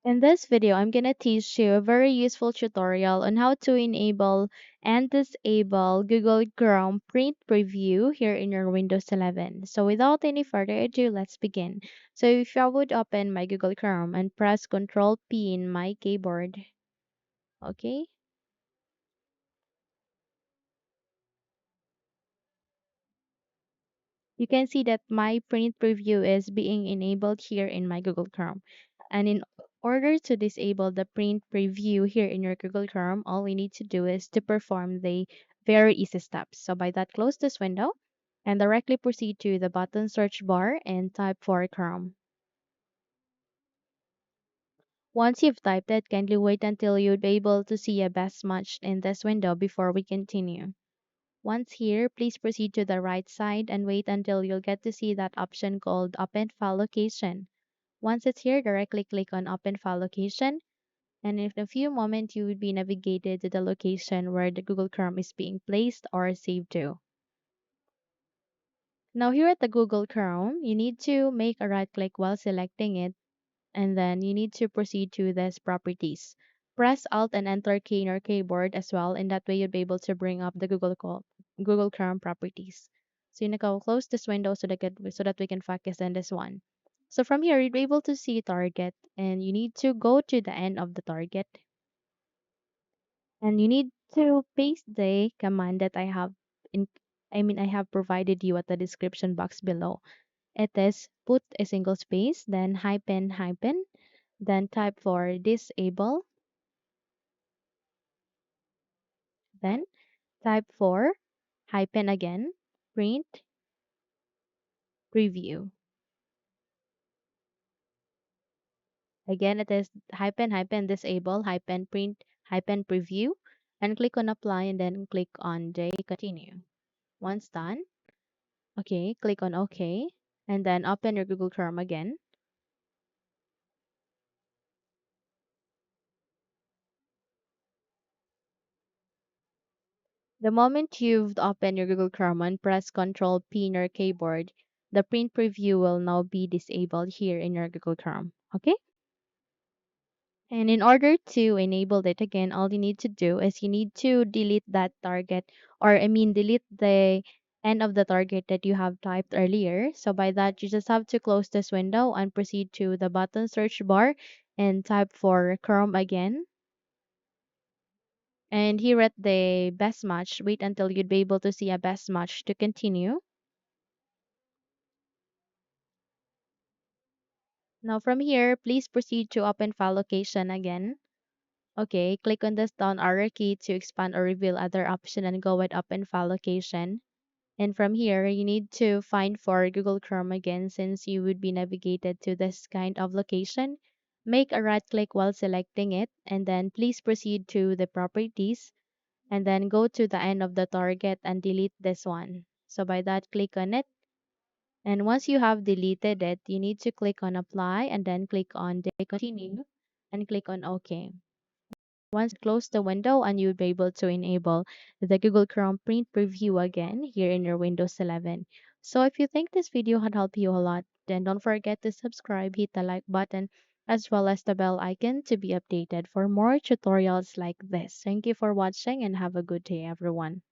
In this video, I'm going to teach you a very useful tutorial on how to enable and disable Google Chrome Print Preview here in your Windows 11. So without any further ado, let's begin. So if I would open my Google Chrome and press Ctrl P in my keyboard, okay? You can see that my print preview is being enabled here in my Google Chrome. And in order to disable the print preview here in your Google Chrome, all we need to do is to perform the very easy steps. So by that, close this window and directly proceed to the button search bar and type for Chrome. Once you've typed it, kindly wait until you'll be able to see a best match in this window before we continue. Once here, please proceed to the right side and wait until you'll get to see that option called Open File Location. Once it's here, directly click on Open File Location, and in a few moments, you will be navigated to the location where the Google Chrome is being placed or saved to. Now here at the Google Chrome, you need to make a right click while selecting it, and then you need to proceed to this properties. Press Alt and Enter key in your keyboard as well, and that way you'll be able to bring up the Google Chrome properties. So you need to close this window so that we can focus on this one. So from here, you'll be able to see target, and you need to go to the end of the target, and you need to paste the command that in I have provided you at the description box below. It is put a single space, then hyphen hyphen, then type for disable, then type for hyphen again, print preview. Again, it is hyphen hyphen disable hyphen print hyphen preview, and click on apply and then click on the continue. Once done, okay, click on OK, and then open your Google Chrome again. The moment you've opened your Google Chrome and press Ctrl P in your keyboard, the print preview will now be disabled here in your Google Chrome. Okay? And in order to enable it again, all you need to do is you need to delete that target, or delete the end of the target that you have typed earlier. So by that, you just have to close this window and proceed to the button search bar and type for Chrome again. And here at the best match, wait until you'd be able to see a best match to continue. Now from here, please proceed to open file location again. Okay, click on this down arrow key to expand or reveal other option and go with open file location. And from here, you need to find for Google Chrome again since you would be navigated to this kind of location. Make a right click while selecting it, and then please proceed to the properties and then go to the end of the target and delete this one. So by that, click on it. And once you have deleted it, you need to click on apply and then click on the continue and click on OK. Once close the window and you'll be able to enable the Google Chrome print preview again here in your Windows 11. So if you think this video had helped you a lot, then don't forget to subscribe, hit the like button, as well as the bell icon to be updated for more tutorials like this. Thank you for watching and have a good day, everyone.